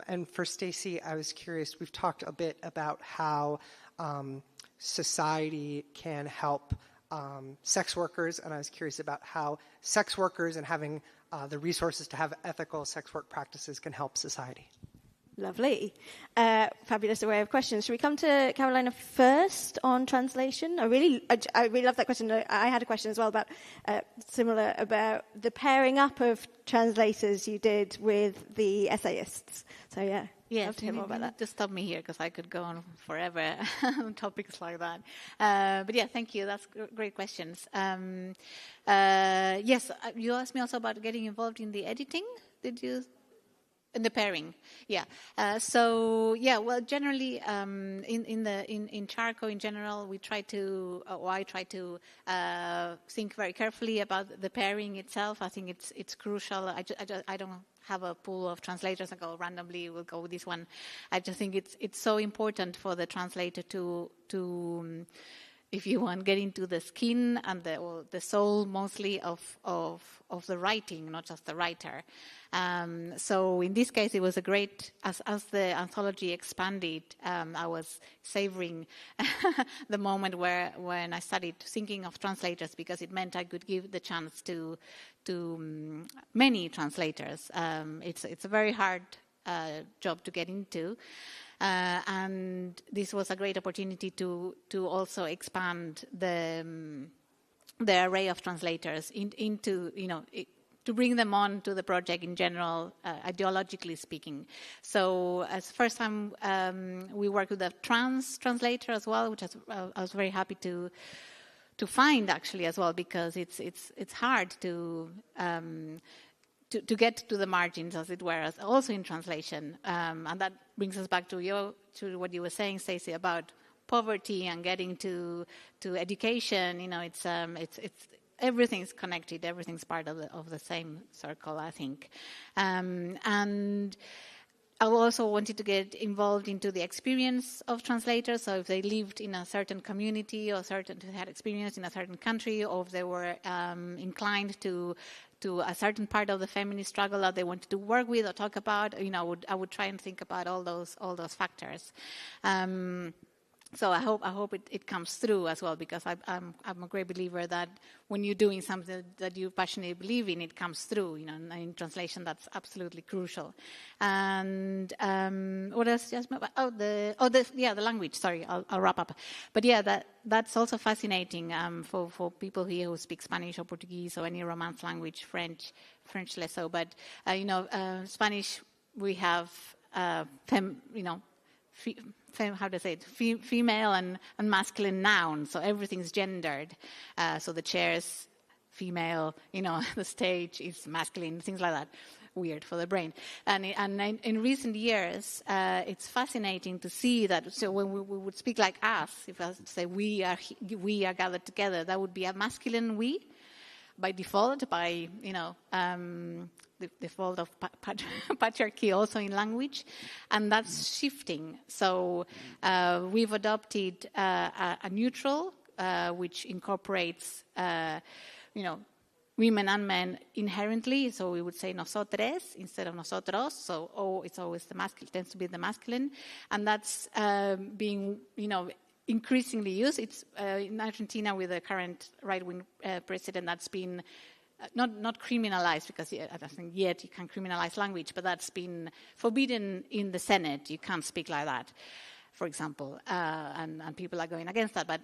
And for Stacey, I was curious, we've talked a bit about how society can help sex workers, and I was curious about how sex workers and having the resources to have ethical sex work practices can help society. Lovely. Fabulous array of questions. Should we come to Carolina first on translation? I really love that question. I had a question as well about similar about the pairing up of translators you did with the essayists. So yeah, love to hear more about that. Just stop me here because I could go on forever on topics like that. But yeah, thank you. That's great questions. Yes, you asked me also about getting involved in the editing. Did you? In the pairing, yeah. Well, generally, in Charco in general, we try to, I try to think very carefully about the pairing itself. I think it's crucial. I don't have a pool of translators and go randomly. We'll go with this one. I just think it's so important for the translator to if you want, get into the skin and the soul mostly of the writing, not just the writer. So in this case, it was a great, as the anthology expanded, I was savoring the moment when I started thinking of translators, because it meant I could give the chance to many translators. It's a very hard job to get into. And this was a great opportunity to also expand the array of translators into, to bring them on to the project in general, ideologically speaking. So as first time we worked with a trans translator as well, which I was very happy to find actually as well, because it's hard to get to the margins, as it were, also in translation. And that brings us back to what you were saying, Stacey, about poverty and getting to education. It's everything's connected. Everything's part of the same circle, I think. And I also wanted to get involved into the experience of translators. So if they lived in a certain community or had experience in a certain country, or if they were inclined to a certain part of the feminist struggle that they wanted to work with or talk about, I would try and think about all those factors. So I hope it comes through as well, because I'm a great believer that when you're doing something that you passionately believe in, it comes through. In translation, that's absolutely crucial. And what else? The language. Sorry, I'll wrap up. But yeah, that's also fascinating for people here who speak Spanish or Portuguese or any Romance language, French less so. But Spanish, we have how to say it, female and masculine nouns, so everything's gendered. So the chair's female, the stage is masculine, things like that. Weird for the brain. And in recent years, it's fascinating to see that. So when we would speak like us, if I say we are gathered together, that would be a masculine we by default, by the default of patriarchy also in language, and that's shifting. So we've adopted a neutral which incorporates women and men inherently. So we would say nosotres instead of nosotros. So it's always the masculine, tends to be the masculine, and that's being increasingly used. It's in Argentina with the current right-wing president, that's been not criminalized, because I don't think yet you can criminalize language, but that's been forbidden in the Senate. You can't speak like that, for example, and people are going against that. But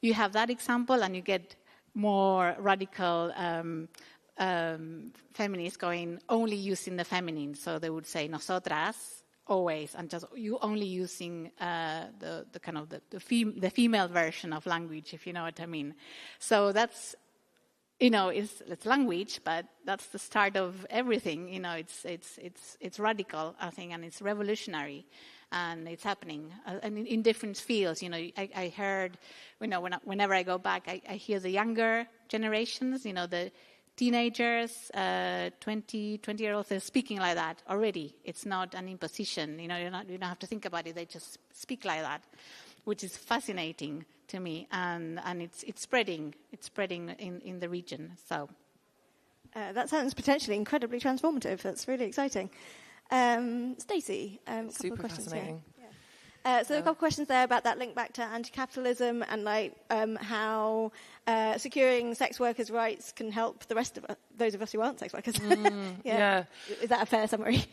you have that example, and you get more radical feminists going only using the feminine. So they would say nosotras always, and just you only using the kind of the female version of language, if you know what I mean. So that's it's language, but that's the start of everything. It's radical, I think, and it's revolutionary, and it's happening and in different fields. I heard, whenever I go back, I hear the younger generations, the teenagers, 20-year-olds, they're speaking like that already. It's not an imposition. You don't have to think about it. They just speak like that, which is fascinating to me, and it's spreading. It's spreading in the region. So that sounds potentially incredibly transformative. That's really exciting. Stacey, a couple Super of questions fascinating. here. So there are a couple of questions there about that link back to anti-capitalism and how securing sex workers' rights can help the rest of us, those of us who aren't sex workers. Yeah. Is that a fair summary?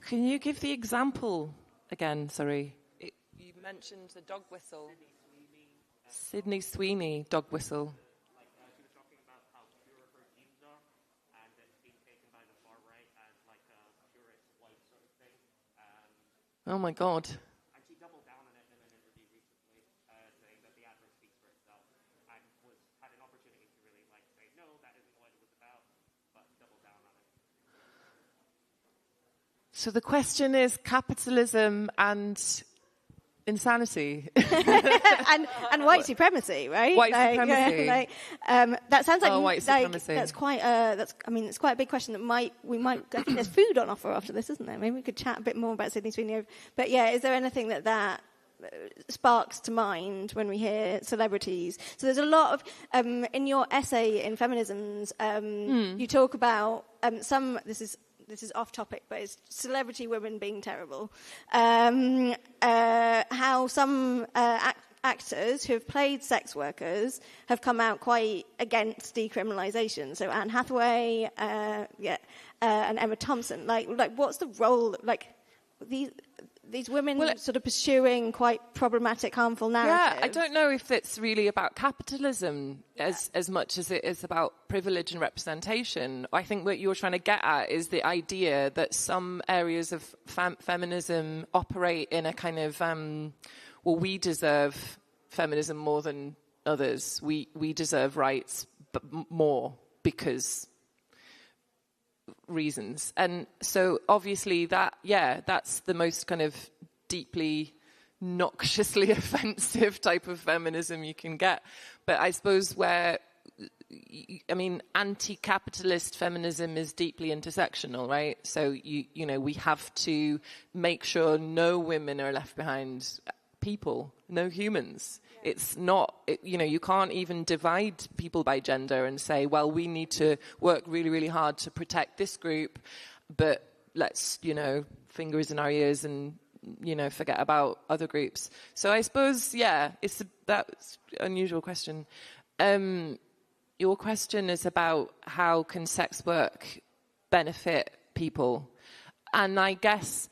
Can you give the example again? Sorry. You mentioned the dog whistle. Sydney Sweeney dog whistle. She was talking about how pure her views are, and it's being taken by the far right as like a purist white sort of thing. Oh my God. And she doubled down on it in an interview recently, saying that the advert speaks for itself, and had an opportunity to really say, no, that isn't what it was about, but double down on it. So the question is capitalism and insanity. and white supremacy, right? White supremacy. That sounds like white supremacy. That's quite it's quite a big question that I think there's food on offer after this, isn't there? Maybe we could chat a bit more about Sydney Sweeney. But yeah, is there anything that sparks to mind when we hear celebrities? So there's a lot of in your essay in Feminisms, you talk about some. This is off topic, but it's celebrity women being terrible. How some actors who have played sex workers have come out quite against decriminalisation. So Anne Hathaway, and Emma Thompson. Like, what's the role? Like, these women sort of pursuing quite problematic, harmful narratives. Yeah, I don't know if it's really about capitalism as much as it is about privilege and representation. I think what you're trying to get at is the idea that some areas of feminism operate in a kind of, we deserve feminism more than others. We deserve rights but more because reasons. And so obviously that's the most kind of deeply noxiously offensive type of feminism you can get. But I suppose anti-capitalist feminism is deeply intersectional, right? So we have to make sure no women are left behind. People, no humans. It's not, you can't even divide people by gender and say, well, we need to work really, really hard to protect this group, but let's, fingers in our ears and, forget about other groups. So I suppose, that's an unusual question. Your question is about how can sex work benefit people? And I guess,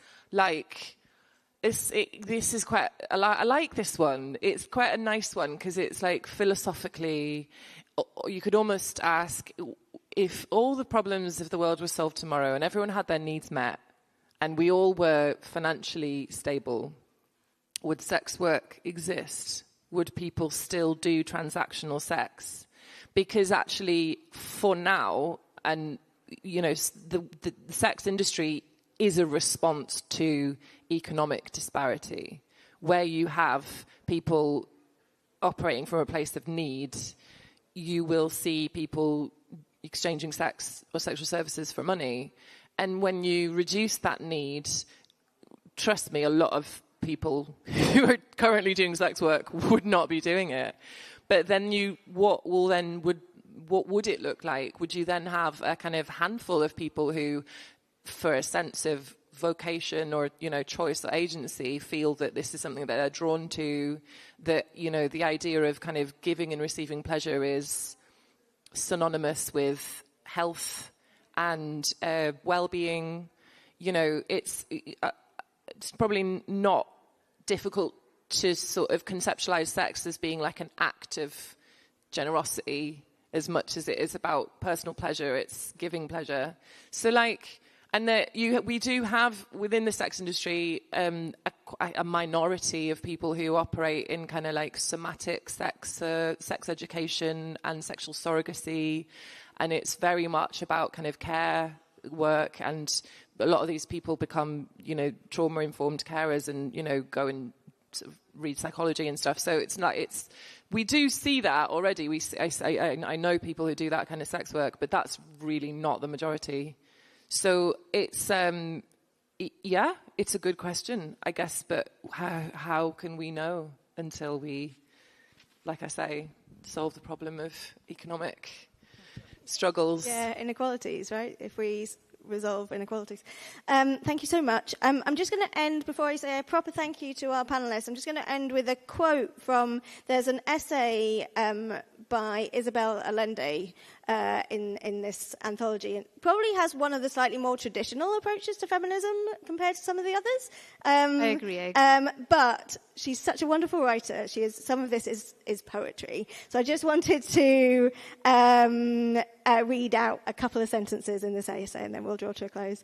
this is quite. I like this one. It's quite a nice one because it's philosophically. You could almost ask if all the problems of the world were solved tomorrow and everyone had their needs met, and we all were financially stable, would sex work exist? Would people still do transactional sex? Because actually, for now, and the sex industry is a response to economic disparity, where you have people operating from a place of need. You will see people exchanging sex or sexual services for money. And when you reduce that need, trust me, a lot of people who are currently doing sex work would not be doing it. But then what would it look like? Would you then have a kind of handful of people who, for a sense of vocation or, choice or agency, feel that this is something that they're drawn to, that, the idea of kind of giving and receiving pleasure is synonymous with health and well-being? It's probably not difficult to sort of conceptualize sex as being like an act of generosity as much as it is about personal pleasure. It's giving pleasure. So And we do have within the sex industry a minority of people who operate in kind of like somatic sex education and sexual surrogacy, and it's very much about kind of care work, and a lot of these people become, trauma-informed carers and, go and sort of read psychology and stuff. So we do see that already. I know people who do that kind of sex work, but that's really not the majority. So it's, it's a good question, I guess, but how can we know until we, like I say, solve the problem of economic struggles? Yeah, inequalities, right? If we resolve inequalities. Thank you so much. I'm just going to end, before I say a proper thank you to our panellists, I'm just going to end with a quote from, there's an essay by Isabel Allende in this anthology. It probably has one of the slightly more traditional approaches to feminism compared to some of the others. I agree. But she's such a wonderful writer. Some of this is poetry. So I just wanted to read out a couple of sentences in this essay, and then we'll draw to a close.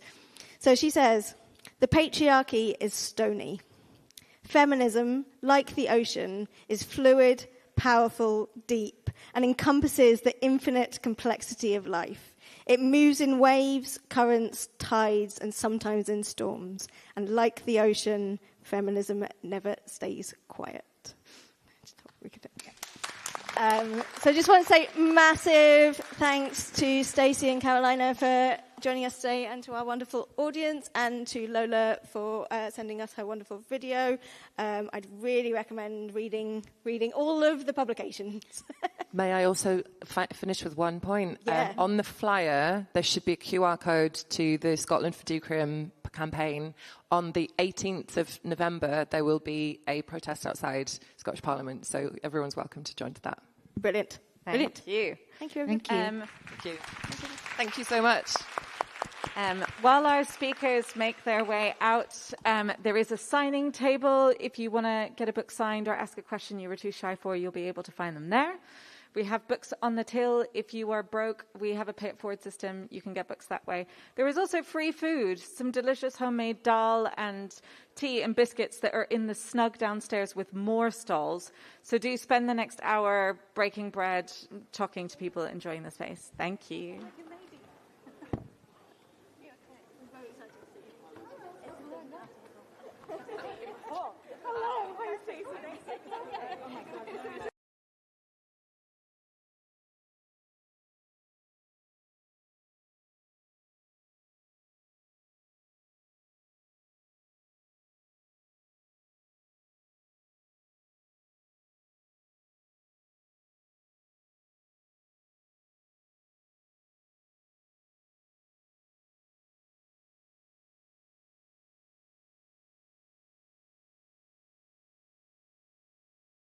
So she says, "The patriarchy is stony. Feminism, like the ocean, is fluid, powerful, deep, and encompasses the infinite complexity of life. It moves in waves, currents, tides, and sometimes in storms. And like the ocean, feminism never stays quiet." So I just want to say massive thanks to Stacey and Carolina for joining us today, and to our wonderful audience, and to Lola for sending us her wonderful video. I'd really recommend reading all of the publications. May I also finish with one point? Yeah. On the flyer, there should be a QR code to the Scotland for Decrim campaign. On the 18th of November, there will be a protest outside Scottish Parliament, so everyone's welcome to join to that. Brilliant. Thank you. Thank you, everyone. Thank you. Thank you so much. While our speakers make their way out, there is a signing table. If you want to get a book signed or ask a question you were too shy for, you'll be able to find them there. We have books on the till. If you are broke, we have a pay it forward system. You can get books that way. There is also free food, some delicious homemade dal and tea and biscuits that are in the snug downstairs with more stalls. So do spend the next hour breaking bread, talking to people, enjoying the space. Thank you.